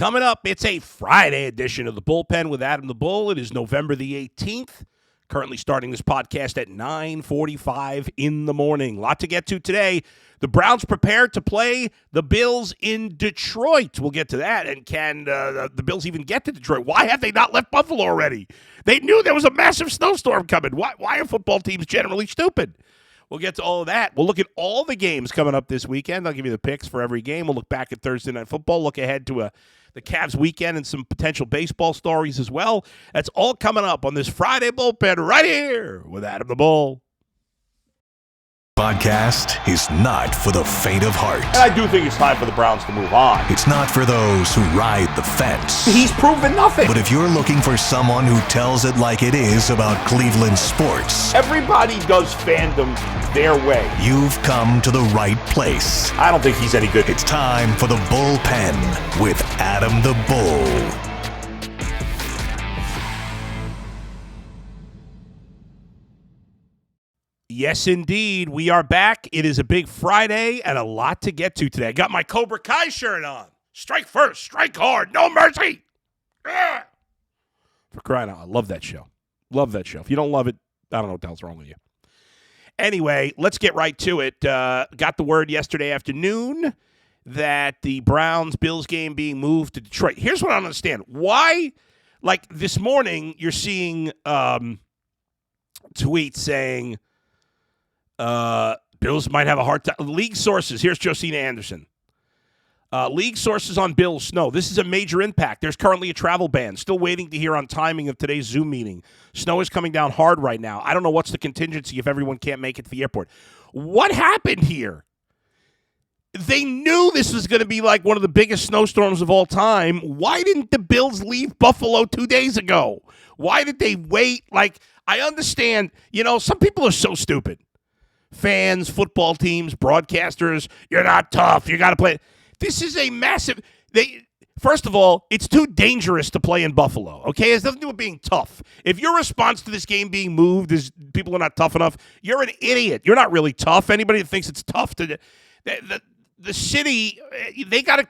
Coming up, it's a Friday edition of the Bullpen with Adam the Bull. It is November the 18th. Currently starting this podcast at 9:45 in the morning. A lot to get to today. The Browns prepared to play the Bills in Detroit. We'll get to that. And can the Bills even get to Detroit? Why have they not left Buffalo already? They knew there was a massive snowstorm coming. Why are football teams generally stupid? We'll get to all of that. We'll look at all the games coming up this weekend. I'll give you the picks for every game. We'll look back at Thursday Night Football, look ahead to the Cavs weekend and some potential baseball stories as well. That's all coming up on this Friday Bullpen right here with Adam the Bull. Podcast is not for the faint of heart. And I do think it's time for the Browns to move on. It's not for those who ride the fence. He's proven nothing. But if you're looking for someone who tells it like it is about Cleveland sports, everybody does fandom their way. You've come to the right place. I don't think he's any good. It's time for the Bullpen with Adam the Bull. Yes, indeed. We are back. It is a big Friday and a lot to get to today. I got my Cobra Kai shirt on. Strike first, strike hard, no mercy. Ah! For crying out loud. I love that show. Love that show. If you don't love it, I don't know what the hell's wrong with you. Anyway, let's get right to it. Got the word yesterday afternoon that the Browns-Bills game being moved to Detroit. Here's what I don't understand. Why, like this morning, you're seeing tweets saying, Bills might have a hard time. League sources. Here's Josina Anderson. League sources on Bills snow. This is a major impact. There's currently a travel ban. Still waiting to hear on timing of today's Zoom meeting. Snow is coming down hard right now. I don't know what's the contingency if everyone can't make it to the airport. What happened here? They knew this was going to be like one of the biggest snowstorms of all time. Why didn't the Bills leave Buffalo 2 days ago? Why did they wait? Like, I understand, some people are so stupid. Fans, football teams, broadcasters, you're not tough. You got to play. This is a massive. First of all, it's too dangerous to play in Buffalo. Okay, it has nothing to do with being tough. If your response to this game being moved is people are not tough enough, you're an idiot. You're not really tough. Anybody that thinks it's tough to the city, they got to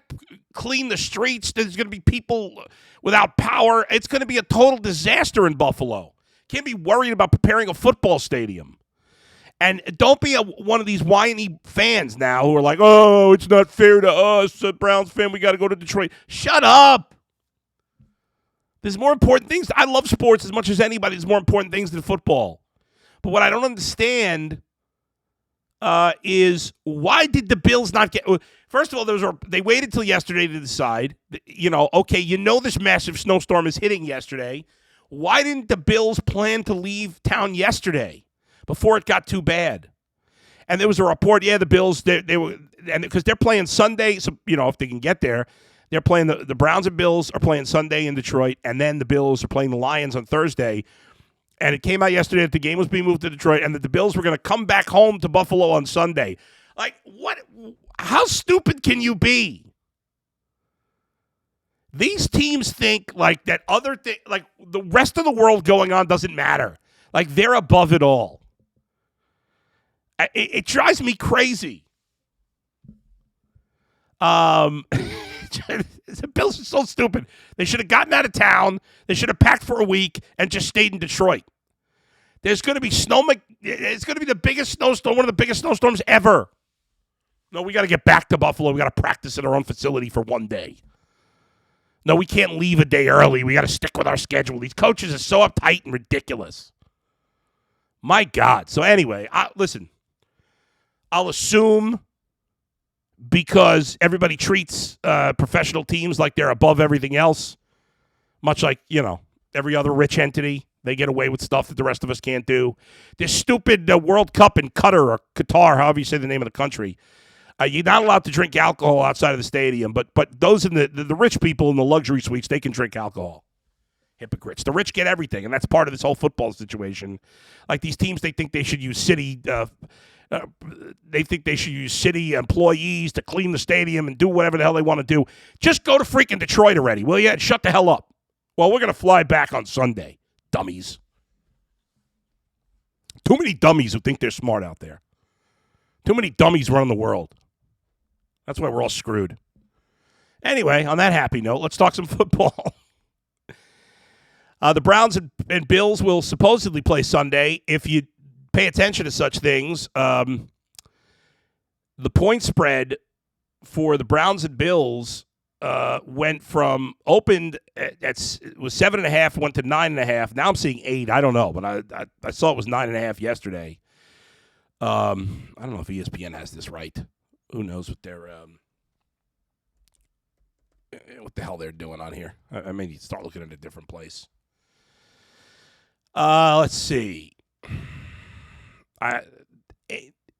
clean the streets. There's going to be people without power. It's going to be a total disaster in Buffalo. Can't be worried about preparing a football stadium. And don't be one of these whiny fans now who are like, oh, it's not fair to us, a Browns fan, we got to go to Detroit. Shut up. There's more important things. I love sports as much as anybody. There's more important things than football. But what I don't understand is why did the Bills not get – first of all, they waited till yesterday to decide. This massive snowstorm is hitting yesterday. Why didn't the Bills plan to leave town yesterday? Before it got too bad. And there was a report, the Bills, they were, and because they're playing Sunday, so, if they can get there, they're playing the Browns and Bills are playing Sunday in Detroit, and then the Bills are playing the Lions on Thursday. And it came out yesterday that the game was being moved to Detroit and that the Bills were going to come back home to Buffalo on Sunday. Like, what? How stupid can you be? These teams think like that other thing, like the rest of the world going on doesn't matter. Like they're above it all. It drives me crazy. The Bills are so stupid. They should have gotten out of town. They should have packed for a week and just stayed in Detroit. There's going to be snow. It's going to be the biggest snowstorm, one of the biggest snowstorms ever. No, we got to get back to Buffalo. We got to practice at our own facility for one day. No, we can't leave a day early. We got to stick with our schedule. These coaches are so uptight and ridiculous. My God. So anyway, listen. I'll assume because everybody treats professional teams like they're above everything else, much like, every other rich entity. They get away with stuff that the rest of us can't do. This stupid World Cup in Qatar or Qatar, however you say the name of the country, you're not allowed to drink alcohol outside of the stadium, but those in the rich people in the luxury suites, they can drink alcohol. Hypocrites. The rich get everything, and that's part of this whole football situation. Like these teams, they think they should use city employees to clean the stadium and do whatever the hell they want to do. Just go to freaking Detroit already, will you? And shut the hell up. Well, we're going to fly back on Sunday. Dummies. Too many dummies who think they're smart out there. Too many dummies running the world. That's why we're all screwed. Anyway, on that happy note, let's talk some football. The Browns and Bills will supposedly play Sunday. If you pay attention to such things, the point spread for the Browns and Bills went from opened it was 7.5, went to 9.5. Now I'm seeing 8. I don't know, but I saw it was 9.5 yesterday. I don't know if ESPN has this right. Who knows what what the hell they're doing on here? I may need to start looking at a different place. Let's see.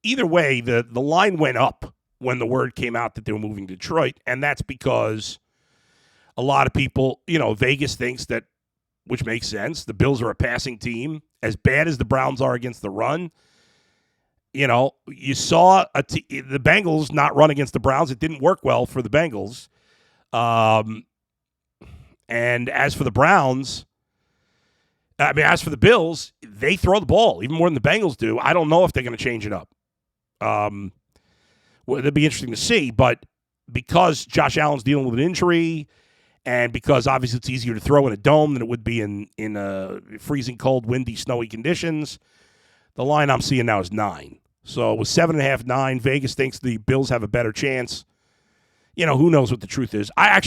Either way, the line went up when the word came out that they were moving to Detroit, and that's because a lot of people, Vegas thinks that, which makes sense, the Bills are a passing team. As bad as the Browns are against the run, you saw the Bengals not run against the Browns. It didn't work well for the Bengals. And as for the Browns, as for the Bills, they throw the ball even more than the Bengals do. I don't know if they're going to change it up. It'll be interesting to see, but because Josh Allen's dealing with an injury, and because obviously it's easier to throw in a dome than it would be in freezing cold, windy, snowy conditions, the line I'm seeing now is 9. So with 7.5, 9, Vegas thinks the Bills have a better chance. Who knows what the truth is. I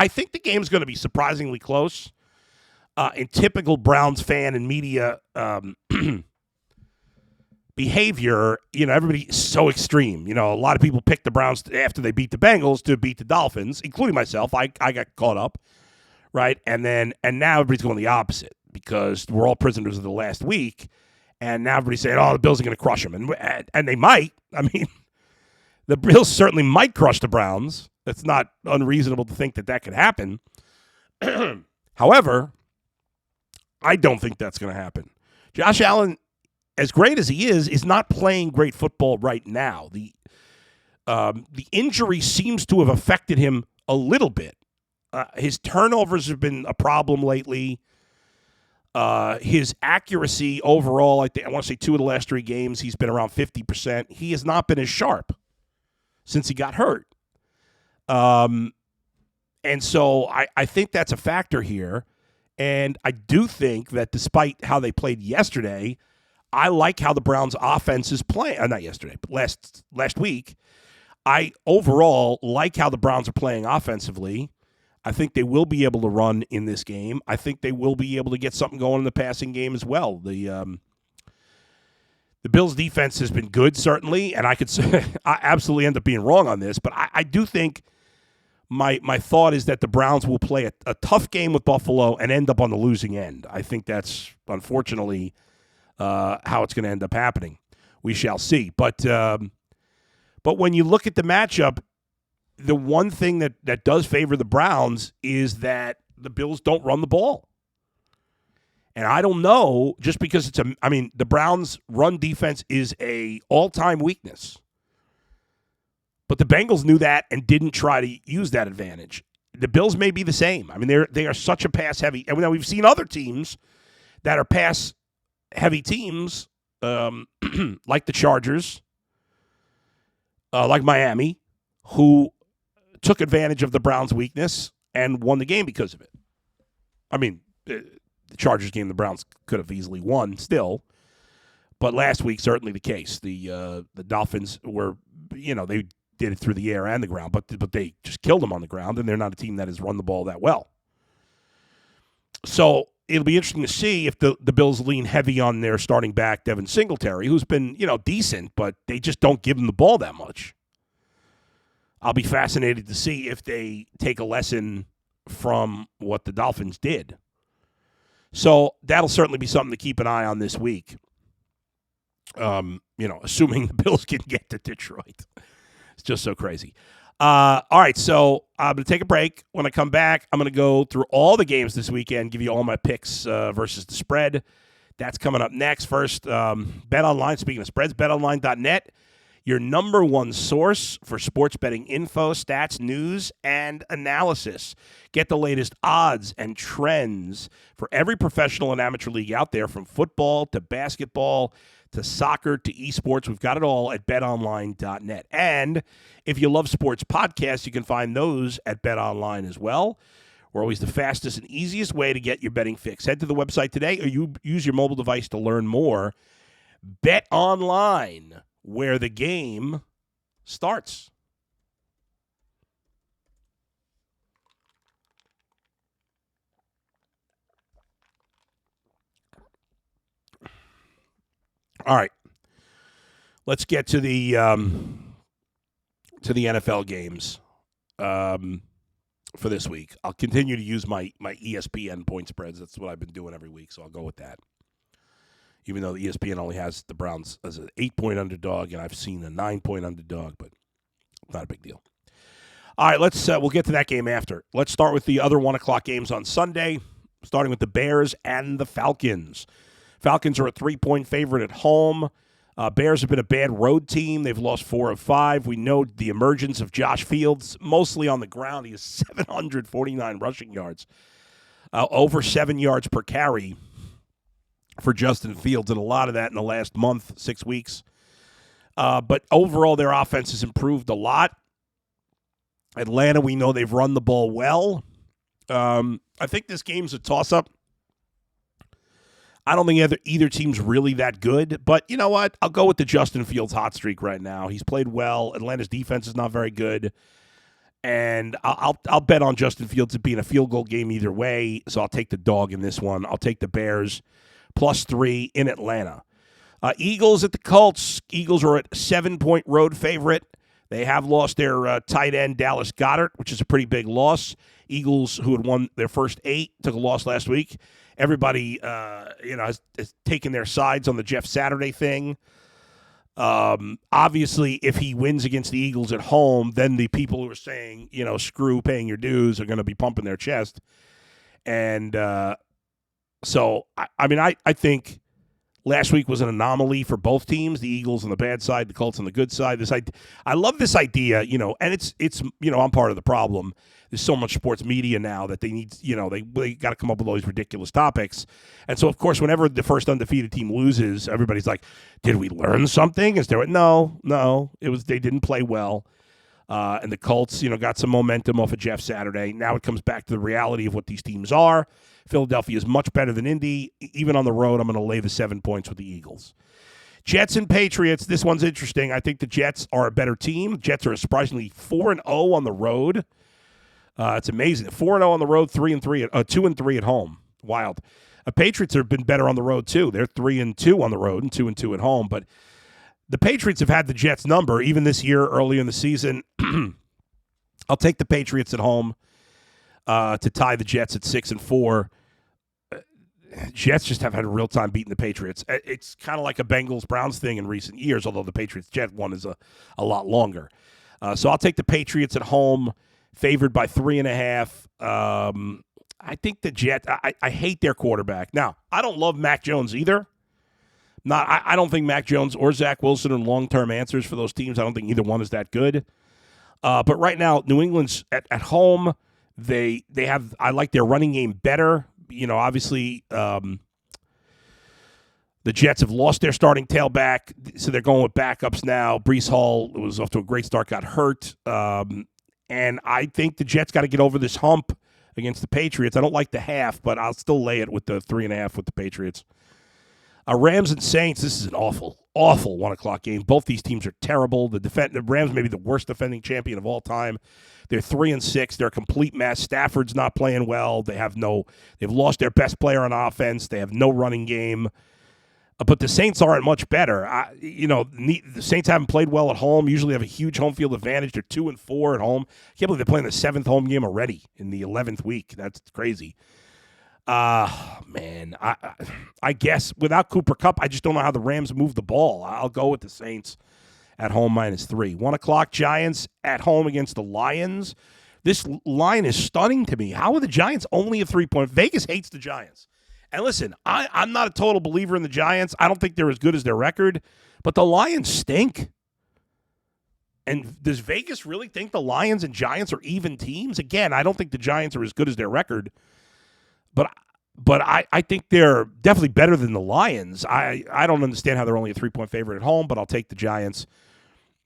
think the game's going to be surprisingly close. In typical Browns fan and media behavior, everybody's so extreme. A lot of people pick the Browns after they beat the Bengals to beat the Dolphins, including myself. I got caught up, right? And now everybody's going the opposite because we're all prisoners of the last week. And now everybody's saying, the Bills are going to crush them. And they might. The Bills certainly might crush the Browns. It's not unreasonable to think that could happen. However, I don't think that's going to happen. Josh Allen, as great as he is not playing great football right now. The injury seems to have affected him a little bit. His turnovers have been a problem lately. His accuracy overall, I want to say 2 of the last 3 games, he's been around 50%. He has not been as sharp since he got hurt. And so I think that's a factor here. And I do think that despite how they played yesterday, I like how the Browns' offense is playing. Not yesterday, but last week. I overall like how the Browns are playing offensively. I think they will be able to run in this game. I think they will be able to get something going in the passing game as well. The Bills' defense has been good, certainly, and I absolutely end up being wrong on this, but I do think my thought is that the Browns will play a tough game with Buffalo and end up on the losing end. I think that's, unfortunately, how it's going to end up happening. We shall see. But when you look at the matchup, the one thing that does favor the Browns is that the Bills don't run the ball. And I don't know, just because the Browns' run defense is a all-time weakness. But the Bengals knew that and didn't try to use that advantage. The Bills may be the same. They are such a pass-heavy. And we've seen other teams that are pass-heavy teams, like the Chargers, like Miami, who took advantage of the Browns' weakness and won the game because of it. The Chargers game the Browns could have easily won still. But last week, certainly the case. The Dolphins were, they did it through the air and the ground, but they just killed them on the ground, and they're not a team that has run the ball that well. So it'll be interesting to see if the Bills lean heavy on their starting back, Devin Singletary, who's been, decent, but they just don't give him the ball that much. I'll be fascinated to see if they take a lesson from what the Dolphins did. So that'll certainly be something to keep an eye on this week. Assuming the Bills can get to Detroit. It's just so crazy. All right, so I'm going to take a break. When I come back, I'm going to go through all the games this weekend, give you all my picks versus the spread. That's coming up next. First, Bet Online, speaking of spreads, betonline.net. your number one source for sports betting info, stats, news, and analysis. Get the latest odds and trends for every professional and amateur league out there, from football to basketball to soccer to esports. We've got it all at betonline.net. And if you love sports podcasts, you can find those at BetOnline as well. We're always the fastest and easiest way to get your betting fix. Head to the website today, or you use your mobile device to learn more. BetOnline, where the game starts. All right, let's get to the NFL games for this week. I'll continue to use my ESPN point spreads. That's what I've been doing every week, so I'll go with that. Even though the ESPN only has the Browns as an 8-point underdog, and I've seen a 9-point underdog, but not a big deal. All right, we'll get to that game after. Let's start with the other 1 o'clock games on Sunday, starting with the Bears and the Falcons. Falcons are a 3-point favorite at home. Bears have been a bad road team. They've lost 4 of 5. We know the emergence of Josh Fields, mostly on the ground. He has 749 rushing yards, over 7 yards per carry for Justin Fields, and a lot of that in the last month, 6 weeks. But overall, their offense has improved a lot. Atlanta, we know they've run the ball well. I think this game's a toss-up. I don't think either team's really that good, but you know what? I'll go with the Justin Fields hot streak right now. He's played well. Atlanta's defense is not very good, and I'll bet on Justin Fields being a field goal game either way, so I'll take the dog in this one. I'll take the Bears +3 in Atlanta. Eagles at the Colts. Eagles are at 7-point road favorite. They have lost their tight end, Dallas Goedert, which is a pretty big loss. Eagles, who had won their first 8, took a loss last week. Everybody, has taken their sides on the Jeff Saturday thing. Obviously, if he wins against the Eagles at home, then the people who are saying, screw paying your dues are going to be pumping their chest. And so, I think last week was an anomaly for both teams, the Eagles on the bad side, the Colts on the good side. I love this idea, and it's I'm part of the problem. There's so much sports media now that they need, they got to come up with all these ridiculous topics. And so, of course, whenever the first undefeated team loses, everybody's like, did we learn something? No, it was they didn't play well. And the Colts, got some momentum off of Jeff Saturday. Now it comes back to the reality of what these teams are. Philadelphia is much better than Indy. Even on the road, I'm going to lay the 7 points with the Eagles. Jets and Patriots, this one's interesting. I think the Jets are a better team. Jets are surprisingly 4-0 on the road. It's amazing. 4-0 on the road, 2-3 at home. Wild. Patriots have been better on the road, too. They're 3-2 on the road and 2-2 at home. But the Patriots have had the Jets' number, even this year, early in the season. I'll take the Patriots at home to tie the Jets at 6-4. Jets just have had a real time beating the Patriots. It's kind of like a Bengals-Browns thing in recent years, although the Patriots-Jet one is a lot longer. So I'll take the Patriots at home, favored by 3.5. I think the Jets, I hate their quarterback. Now, I don't love Mac Jones either. I don't think Mac Jones or Zach Wilson are long-term answers for those teams. I don't think either one is that good. But right now, New England's at home. They have, I like their running game better. Obviously, the Jets have lost their starting tailback, so they're going with backups now. Breece Hall was off to a great start, got hurt. And I think the Jets got to get over this hump against the Patriots. I don't like the half, but I'll still lay it with the 3.5 with the Patriots. Rams and Saints, this is an awful 1 o'clock game. Both these teams are terrible. The Rams may be the worst defending champion of all time. They're 3-6. They're a complete mess. Stafford's not playing well. They've lost their best player on offense. They have no running game. But the Saints aren't much better. The Saints haven't played well at home. Usually have a huge home field advantage. They're 2-4 at home. I can't believe they're playing the 7th home game already in the 11th week. That's crazy. Man, I guess without Cooper Kupp, I just don't know how the Rams move the ball. I'll go with the Saints at home -3. 1 o'clock, Giants at home against the Lions. This line is stunning to me. How are the Giants only a 3-point? Vegas hates the Giants. And listen, I'm not a total believer in the Giants. I don't think they're as good as their record, but the Lions stink. And does Vegas really think the Lions and Giants are even teams? Again, I don't think the Giants are as good as their record, but I think they're definitely better than the Lions. I don't understand how they're only a 3-point favorite at home, but I'll take the Giants.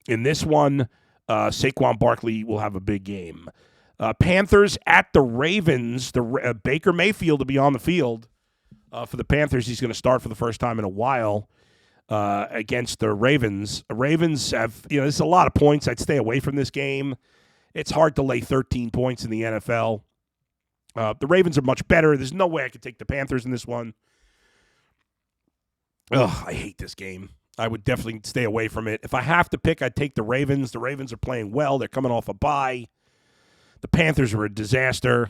In this one, Saquon Barkley will have a big game. Panthers at the Ravens. Baker Mayfield to be on the field for the Panthers. He's going to start for the first time in a while. Against the Ravens. Ravens have, there's a lot of points. I'd stay away from this game. It's hard to lay 13 points in the NFL. The Ravens are much better. There's no way I could take the Panthers in this one. Ugh, I hate this game. I would definitely stay away from it. If I have to pick, I'd take the Ravens. The Ravens are playing well. They're coming off a bye. The Panthers are a disaster.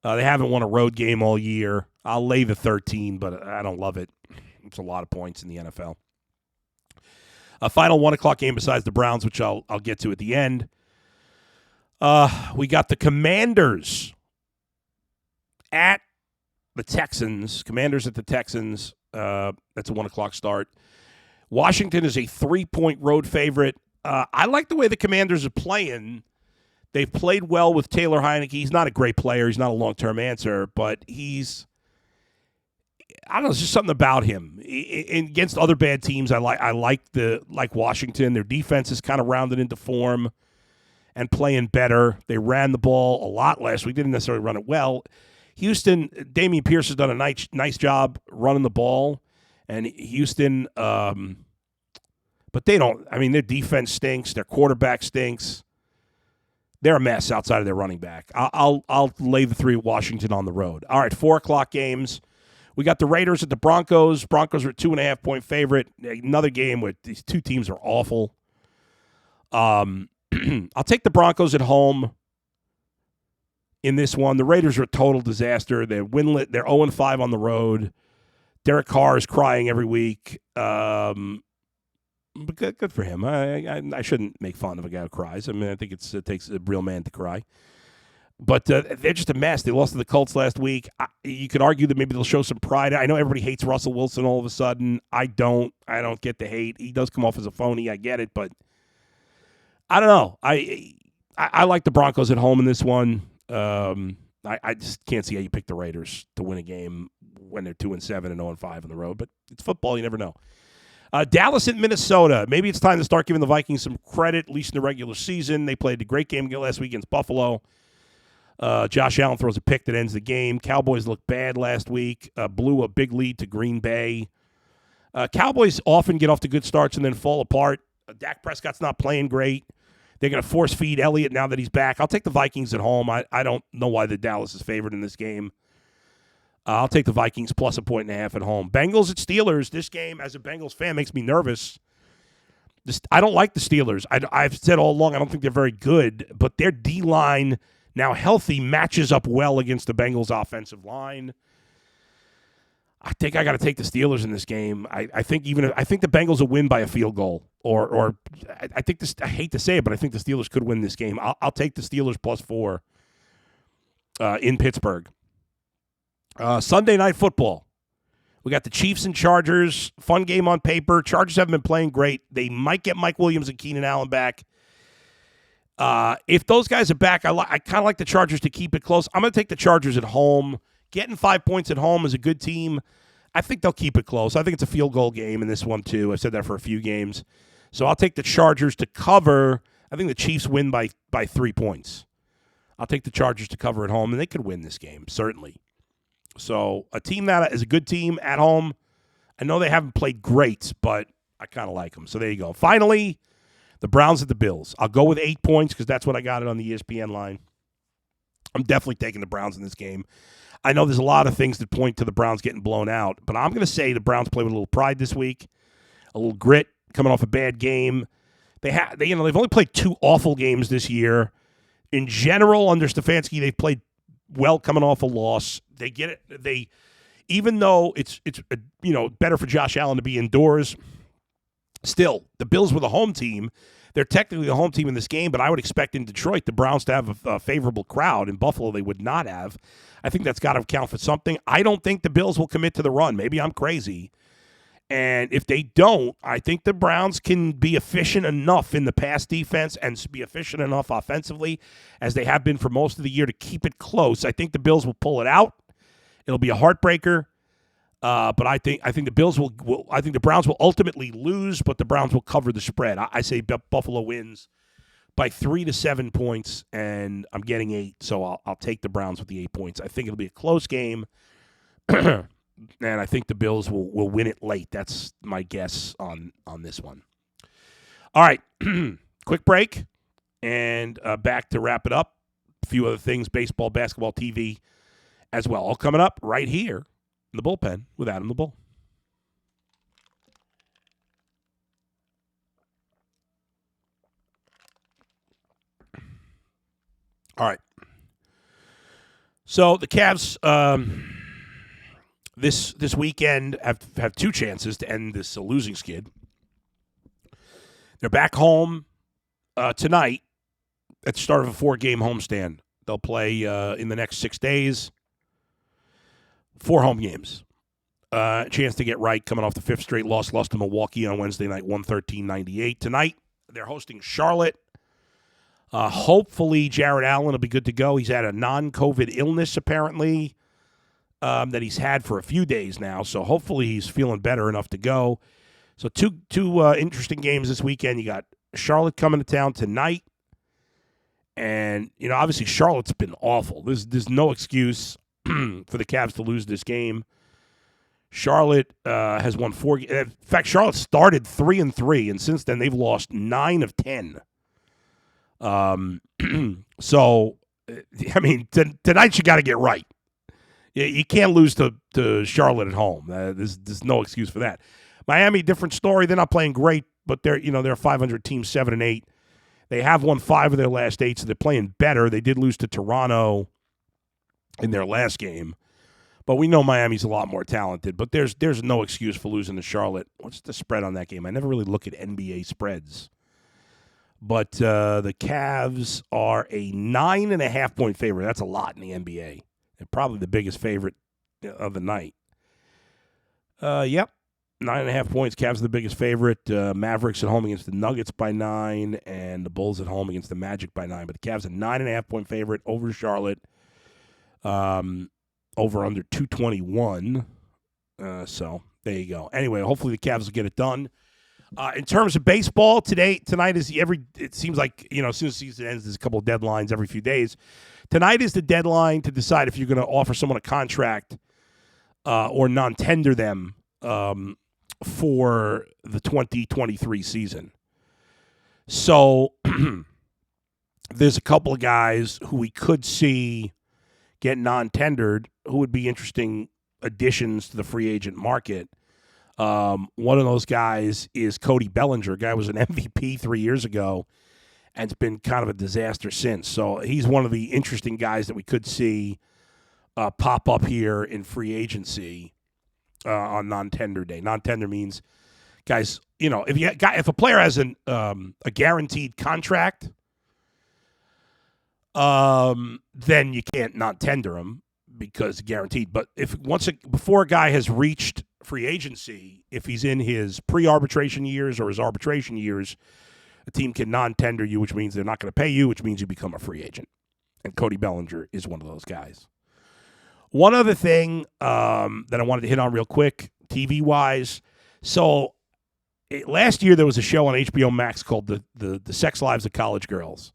They haven't won a road game all year. I'll lay the 13, but I don't love it. It's a lot of points in the NFL. A final 1 o'clock game besides the Browns, which I'll get to at the end. We got the Commanders at the Texans. Commanders at the Texans. That's a 1 o'clock start. Washington is a 3-point road favorite. I like the way the Commanders are playing. They've played well with Taylor Heineke. He's not a great player. He's not a long-term answer, but I don't know, there's just something about him. Against other bad teams, I like Washington. Their defense is kind of rounded into form and playing better. They ran the ball a lot last week. Didn't necessarily run it well. Houston, Damian Pierce has done a nice job running the ball. And Houston, but they don't. I mean, their defense stinks. Their quarterback stinks. They're a mess outside of their running back. I'll lay the 3 Washington on the road. All right, 4 o'clock games. We got the Raiders at the Broncos. Broncos are a 2.5-point favorite. Another game where these two teams are awful. I'll take the Broncos at home in this one. The Raiders are a total disaster. They're winless. They're 0-5 on the road. Derek Carr is crying every week. But good for him. I shouldn't make fun of a guy who cries. I mean, I think it takes a real man to cry. But they're just a mess. They lost to the Colts last week. You could argue that maybe they'll show some pride. I know everybody hates Russell Wilson all of a sudden. I don't get the hate. He does come off as a phony. I get it, but I don't know. I like the Broncos at home in this one. I just can't see how you pick the Raiders to win a game when they're 2-7 and 0-5 on the road. But it's football. You never know. Dallas at Minnesota. Maybe it's time to start giving the Vikings some credit, at least in the regular season. They played a great game last week against Buffalo. Josh Allen throws a pick that ends the game. Cowboys looked bad last week. Blew a big lead to Green Bay. Cowboys often get off to good starts and then fall apart. Dak Prescott's not playing great. They're going to force feed Elliott now that he's back. I'll take the Vikings at home. I don't know why the Dallas is favored in this game. I'll take the Vikings plus 1.5 at home. Bengals at Steelers. This game, as a Bengals fan, makes me nervous. I don't like the Steelers. I've said all along I don't think they're very good, but their D-line, now healthy, matches up well against the Bengals' offensive line. I think I got to take the Steelers in this game. I think the Bengals will win by a field goal, or I think this. I hate to say it, but I think the Steelers could win this game. I'll take the Steelers plus 4 in Pittsburgh. Sunday Night Football. We got the Chiefs and Chargers. Fun game on paper. Chargers haven't been playing great. They might get Mike Williams and Keenan Allen back. If those guys are back, I kind of like the Chargers to keep it close. I'm going to take the Chargers at home. Getting 5 points at home is a good team. I think they'll keep it close. I think it's a field goal game in this one, too. I've said that for a few games. So I'll take the Chargers to cover. I think the Chiefs win by 3 points. I'll take the Chargers to cover at home, and they could win this game, certainly. So a team that is a good team at home. I know they haven't played great, but I kind of like them. So there you go. Finally, the Browns at the Bills. I'll go with 8 points because that's what I got it on the ESPN line. I'm definitely taking the Browns in this game. I know there's a lot of things that point to the Browns getting blown out, but I'm going to say the Browns play with a little pride this week, a little grit, coming off a bad game. They've only played 2 awful games this year. In general, under Stefanski, they've played well coming off a loss. They get it. Even though it's better for Josh Allen to be indoors, still the Bills were the home team. They're technically the home team in this game, but I would expect in Detroit the Browns to have a favorable crowd. In Buffalo, they would not have. I think that's got to account for something. I don't think the Bills will commit to the run. Maybe I'm crazy. And if they don't, I think the Browns can be efficient enough in the pass defense and be efficient enough offensively as they have been for most of the year to keep it close. I think the Bills will pull it out. It'll be a heartbreaker. But I think the Bills will I think the Browns will ultimately lose, but the Browns will cover the spread. I say Buffalo wins by 3 to 7 points, and I'm getting 8, so I'll take the Browns with the 8 points. I think it'll be a close game. And I think the Bills will win it late. That's my guess on this one. All right, quick break, and back to wrap it up. A few other things, baseball, basketball, TV as well. All coming up right here in the bullpen with Adam the Bull. All right. So the Cavs this weekend have 2 chances to end this losing skid. They're back home tonight at the start of a 4-game homestand. They'll play in the next 6 days. 4 home games. Chance to get right coming off the 5th straight loss. Lost to Milwaukee on Wednesday night, 113-98. Tonight, they're hosting Charlotte. Hopefully, Jared Allen will be good to go. He's had a non-COVID illness, apparently, that he's had for a few days now. So hopefully he's feeling better enough to go. So two interesting games this weekend. You got Charlotte coming to town tonight. And, obviously Charlotte's been awful. There's no excuse for the Cavs to lose this game. Charlotte has won 4. In fact, Charlotte started 3-3, and since then they've lost 9 of 10. So, I mean, tonight you got to get right. You can't lose to Charlotte at home. There's no excuse for that. Miami, different story. They're not playing great, but they're a 500 team, 7-8. They have won 5 of their last 8, so they're playing better. They did lose to Toronto in their last game, but we know Miami's a lot more talented. But there's no excuse for losing to Charlotte. What's the spread on that game? I never really look at NBA spreads. But the Cavs are a 9.5-point favorite. That's a lot in the NBA. They're probably the biggest favorite of the night. Yep, 9.5 points. Cavs are the biggest favorite. Mavericks at home against the Nuggets by 9, and the Bulls at home against the Magic by 9. But the Cavs a 9.5-point favorite over Charlotte. Over under 221. So there you go. Anyway, hopefully the Cavs will get it done. In terms of baseball, tonight is it seems like, as soon as the season ends, there's a couple of deadlines every few days. Tonight is the deadline to decide if you're going to offer someone a contract or non-tender them for the 2023 season. So there's a couple of guys who we could see get non-tendered who would be interesting additions to the free agent market. One of those guys is Cody Bellinger. Guy was an MVP 3 years ago and it's been kind of a disaster since. So he's one of the interesting guys that we could see pop up here in free agency on non-tender day. Non-tender means, guys, if a player has a guaranteed contract, then you can't non-tender him because guaranteed. But before a guy has reached free agency, if he's in his pre-arbitration years or his arbitration years, a team can non-tender you, which means they're not going to pay you, which means you become a free agent. And Cody Bellinger is one of those guys. One other thing that I wanted to hit on real quick, TV-wise. So last year there was a show on HBO Max called the Sex Lives of College Girls.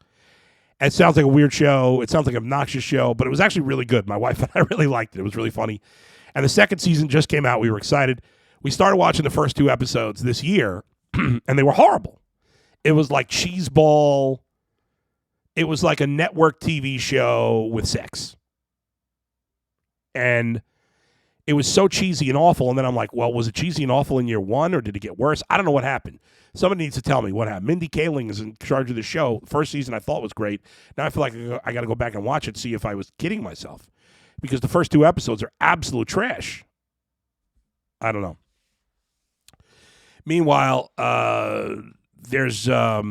It sounds like a weird show. It sounds like an obnoxious show, but it was actually really good. My wife and I really liked it. It was really funny. And the second season just came out. We were excited. We started watching the first 2 episodes this year, and they were horrible. It was like cheeseball. It was like a network TV show with sex. And it was so cheesy and awful. And then I'm like, well, was it cheesy and awful in year 1, or did it get worse? I don't know what happened. Somebody needs to tell me what happened. Mindy Kaling is in charge of the show. First season I thought was great. Now I feel like I got to go back and watch it, see if I was kidding myself. Because the first 2 episodes are absolute trash. I don't know. Meanwhile, there's a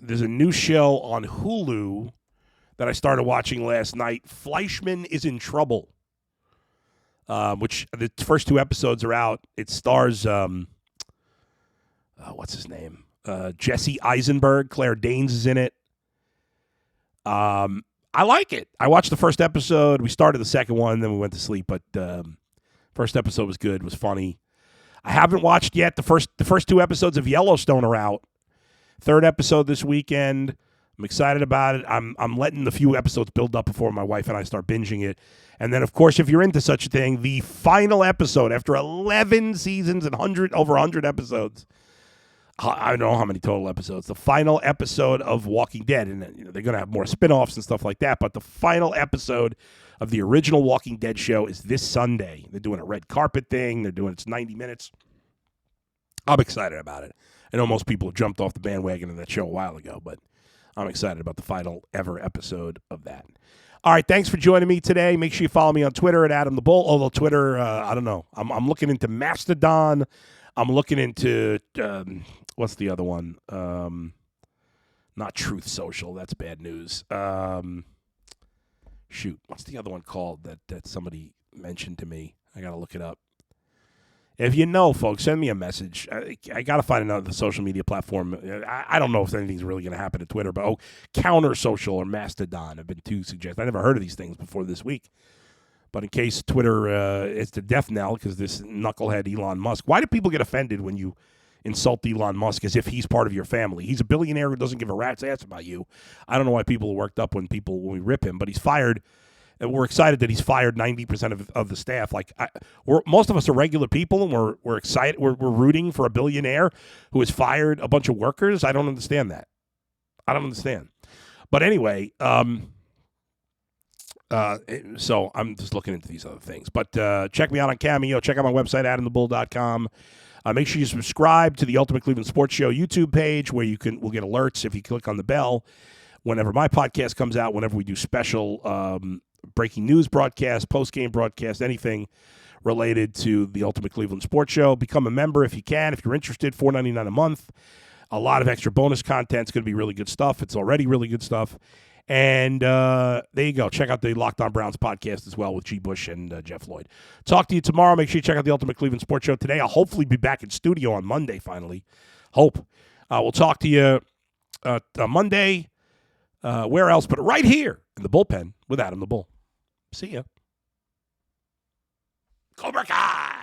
new show on Hulu that I started watching last night. Fleischman is in Trouble. which the first 2 episodes are out. It stars, what's his name? Jesse Eisenberg. Claire Danes is in it. I like it. I watched the first episode. We started the second one, then we went to sleep. But first episode was good. Was funny. I haven't watched yet. The first 2 episodes of Yellowstone are out. 3rd episode this weekend. I'm excited about it. I'm letting the few episodes build up before my wife and I start binging it. And then, of course, if you're into such a thing, the final episode after 11 seasons and over 100 episodes. I don't know how many total episodes. The final episode of Walking Dead, and they're going to have more spin-offs and stuff like that, but the final episode of the original Walking Dead show is this Sunday. They're doing a red carpet thing. It's 90 minutes. I'm excited about it. I know most people have jumped off the bandwagon of that show a while ago, but I'm excited about the final ever episode of that. All right, thanks for joining me today. Make sure you follow me on Twitter at Adam the Bull. Although Twitter, I don't know. I'm looking into Mastodon. I'm looking into what's the other one? Not Truth Social. That's bad news. Shoot, what's the other one called that somebody mentioned to me? I gotta look it up. If you know, folks, send me a message. I got to find another social media platform. I don't know if anything's really going to happen to Twitter, but Counter Social or Mastodon have been 2 suggestions. I never heard of these things before this week. But in case Twitter is the death knell because this knucklehead Elon Musk. Why do people get offended when you insult Elon Musk as if he's part of your family? He's a billionaire who doesn't give a rat's ass about you. I don't know why people are worked up when we rip him, but he's fired. And we're excited that he's fired 90% of the staff. Most of us are regular people, and we're excited. We're rooting for a billionaire who has fired a bunch of workers. I don't understand that. I don't understand. But anyway, so I'm just looking into these other things. But check me out on Cameo. Check out my website, adamthebull.com. Make sure you subscribe to the Ultimate Cleveland Sports Show YouTube page, where we'll get alerts if you click on the bell whenever my podcast comes out, whenever we do special breaking news broadcast, post-game broadcast, anything related to the Ultimate Cleveland Sports Show. Become a member if you can. If you're interested, $4.99 a month. A lot of extra bonus content. It's going to be really good stuff. It's already really good stuff. And there you go. Check out the Locked On Browns podcast as well with G. Bush and Jeff Lloyd. Talk to you tomorrow. Make sure you check out the Ultimate Cleveland Sports Show today. I'll hopefully be back in studio on Monday finally. Hope. We'll talk to you Monday. Where else but right here in the bullpen with Adam the Bull. See ya. Cobra Kai!